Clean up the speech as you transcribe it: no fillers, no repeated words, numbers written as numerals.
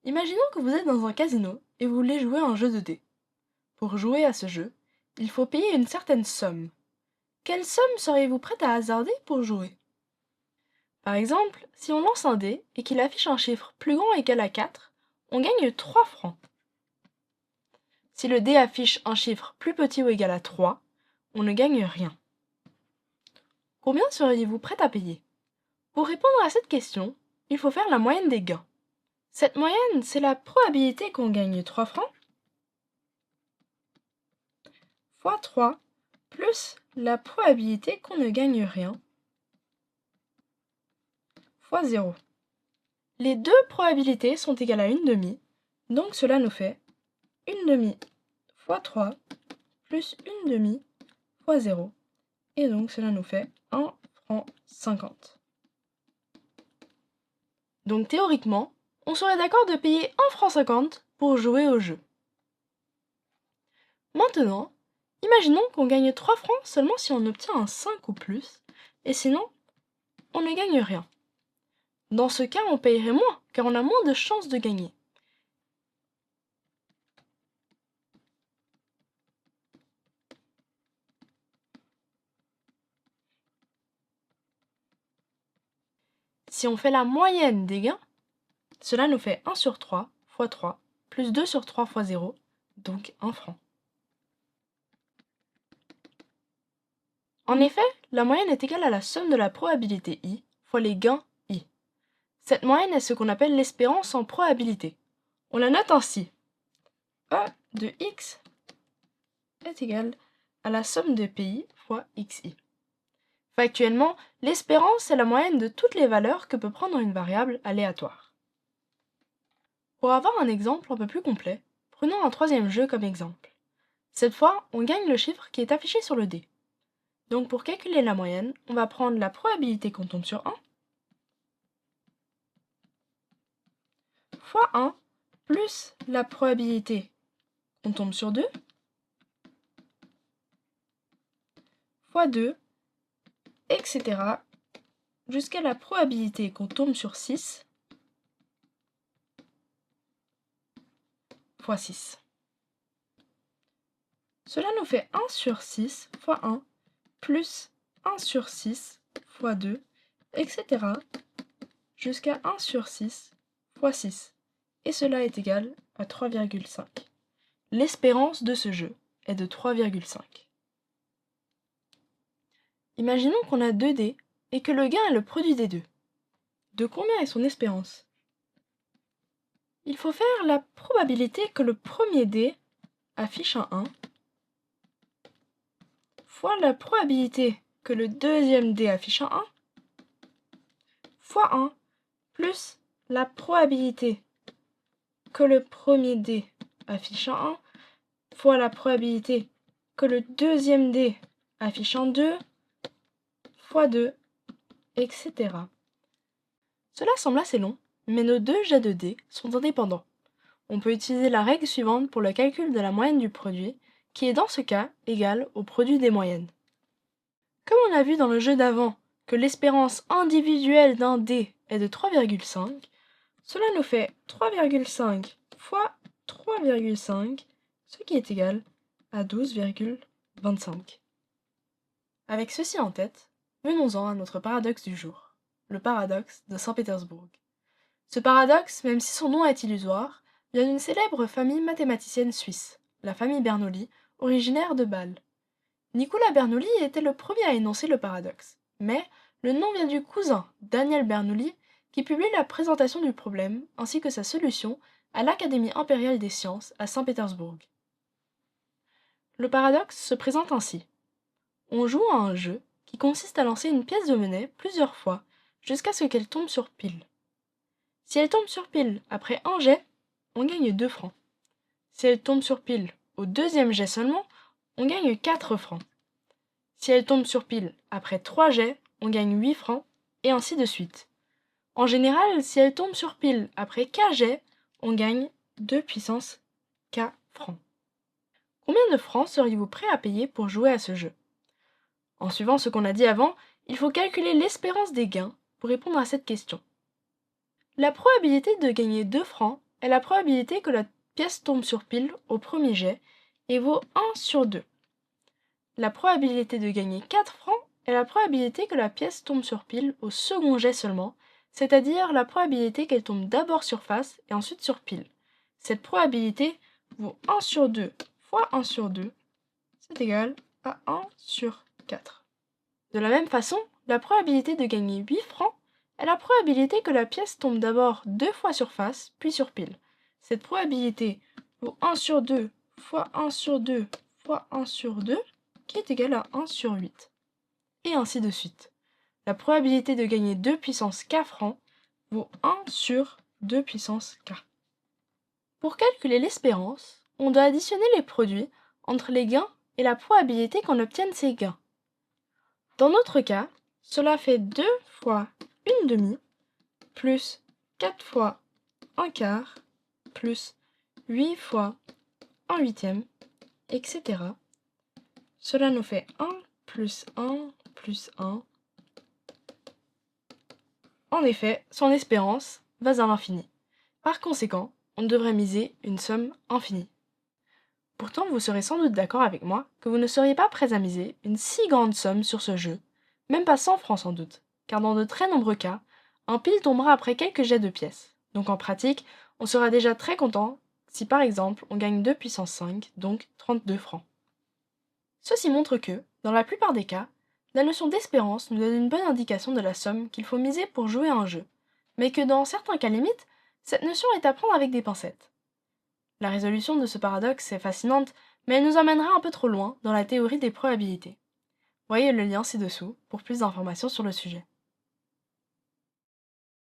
Imaginons que vous êtes dans un casino et vous voulez jouer à un jeu de dés. Pour jouer à ce jeu, il faut payer une certaine somme. Quelle somme seriez-vous prête à hasarder pour jouer? Par exemple, si on lance un dé et qu'il affiche un chiffre plus grand ou égal à 4, on gagne 3 francs. Si le dé affiche un chiffre plus petit ou égal à 3, on ne gagne rien. Combien seriez-vous prête à payer? Pour répondre à cette question, il faut faire la moyenne des gains. Cette moyenne, c'est la probabilité qu'on gagne 3 francs fois 3 plus la probabilité qu'on ne gagne rien fois 0. Les deux probabilités sont égales à une demi, donc cela nous fait une demi fois 3 plus une demi fois 0, et donc cela nous fait 1 franc 50. Donc théoriquement, on serait d'accord de payer 1 franc 50 pour jouer au jeu. Maintenant, imaginons qu'on gagne 3 francs seulement si on obtient un 5 ou plus, et sinon, on ne gagne rien. Dans ce cas, on payerait moins, car on a moins de chances de gagner. Si on fait la moyenne des gains, cela nous fait 1 sur 3 fois 3, plus 2 sur 3 fois 0, donc 1 franc. En effet, la moyenne est égale à la somme de la probabilité i fois les gains i. Cette moyenne est ce qu'on appelle l'espérance en probabilité. On la note ainsi. E de x est égal à la somme de pi fois xi. Factuellement, l'espérance est la moyenne de toutes les valeurs que peut prendre une variable aléatoire. Pour avoir un exemple un peu plus complet, prenons un troisième jeu comme exemple. Cette fois, on gagne le chiffre qui est affiché sur le dé. Donc pour calculer la moyenne, on va prendre la probabilité qu'on tombe sur 1 fois 1 plus la probabilité qu'on tombe sur 2 fois 2, etc. jusqu'à la probabilité qu'on tombe sur 6 fois 6. Cela nous fait 1 sur 6 fois 1 plus 1 sur 6 fois 2, etc. jusqu'à 1 sur 6 fois 6. Et cela est égal à 3,5. L'espérance de ce jeu est de 3,5. Imaginons qu'on a 2 dés et que le gain est le produit des deux. De combien est son espérance? Il faut faire la probabilité que le premier dé affiche un 1 fois la probabilité que le deuxième dé affiche un 1 fois 1 plus la probabilité que le premier dé affiche un 1 fois la probabilité que le deuxième dé affiche un 2 fois 2, etc. Cela semble assez long, mais nos deux jets de dés sont indépendants. On peut utiliser la règle suivante pour le calcul de la moyenne du produit, qui est dans ce cas égale au produit des moyennes. Comme on a vu dans le jeu d'avant que l'espérance individuelle d'un dé est de 3,5, cela nous fait 3,5 fois 3,5, ce qui est égal à 12,25. Avec ceci en tête, venons-en à notre paradoxe du jour, le paradoxe de Saint-Pétersbourg. Ce paradoxe, même si son nom est illusoire, vient d'une célèbre famille mathématicienne suisse, la famille Bernoulli, originaire de Bâle. Nicolas Bernoulli était le premier à énoncer le paradoxe, mais le nom vient du cousin, Daniel Bernoulli, qui publie la présentation du problème ainsi que sa solution à l'Académie impériale des sciences à Saint-Pétersbourg. Le paradoxe se présente ainsi. On joue à un jeu qui consiste à lancer une pièce de monnaie plusieurs fois jusqu'à ce qu'elle tombe sur pile. Si elle tombe sur pile après un jet, on gagne 2 francs. Si elle tombe sur pile au deuxième jet seulement, on gagne 4 francs. Si elle tombe sur pile après 3 jets, on gagne 8 francs, et ainsi de suite. En général, si elle tombe sur pile après k jets, on gagne 2 puissance k francs. Combien de francs seriez-vous prêt à payer pour jouer à ce jeu? En suivant ce qu'on a dit avant, il faut calculer l'espérance des gains pour répondre à cette question. La probabilité de gagner 2 francs est la probabilité que la pièce tombe sur pile au premier jet et vaut 1 sur 2. La probabilité de gagner 4 francs est la probabilité que la pièce tombe sur pile au second jet seulement, c'est-à-dire la probabilité qu'elle tombe d'abord sur face et ensuite sur pile. Cette probabilité vaut 1 sur 2 fois 1 sur 2, c'est égal à 1 sur 4. De la même façon, la probabilité de gagner 8 francs est la probabilité que la pièce tombe d'abord 2 fois sur face, puis sur pile. Cette probabilité vaut 1 sur 2 fois 1 sur 2 fois 1 sur 2, qui est égal à 1 sur 8. Et ainsi de suite. La probabilité de gagner 2 puissance k francs vaut 1 sur 2 puissance k. Pour calculer l'espérance, on doit additionner les produits entre les gains et la probabilité qu'on obtienne ces gains. Dans notre cas, cela fait 2 fois 1 demi, plus 4 fois 1 quart, plus 8 fois 1 huitième, etc. Cela nous fait 1 plus 1 plus 1. En effet, son espérance va à l'infini. Par conséquent, on devrait miser une somme infinie. Pourtant, vous serez sans doute d'accord avec moi que vous ne seriez pas prêts à miser une si grande somme sur ce jeu, même pas 100 francs sans doute, car dans de très nombreux cas, un pile tombera après quelques jets de pièces. Donc en pratique, on sera déjà très content si par exemple on gagne 2 puissance 5, donc 32 francs. Ceci montre que, dans la plupart des cas, la notion d'espérance nous donne une bonne indication de la somme qu'il faut miser pour jouer à un jeu, mais que dans certains cas limites, cette notion est à prendre avec des pincettes. La résolution de ce paradoxe est fascinante, mais elle nous emmènera un peu trop loin dans la théorie des probabilités. Voyez le lien ci-dessous pour plus d'informations sur le sujet.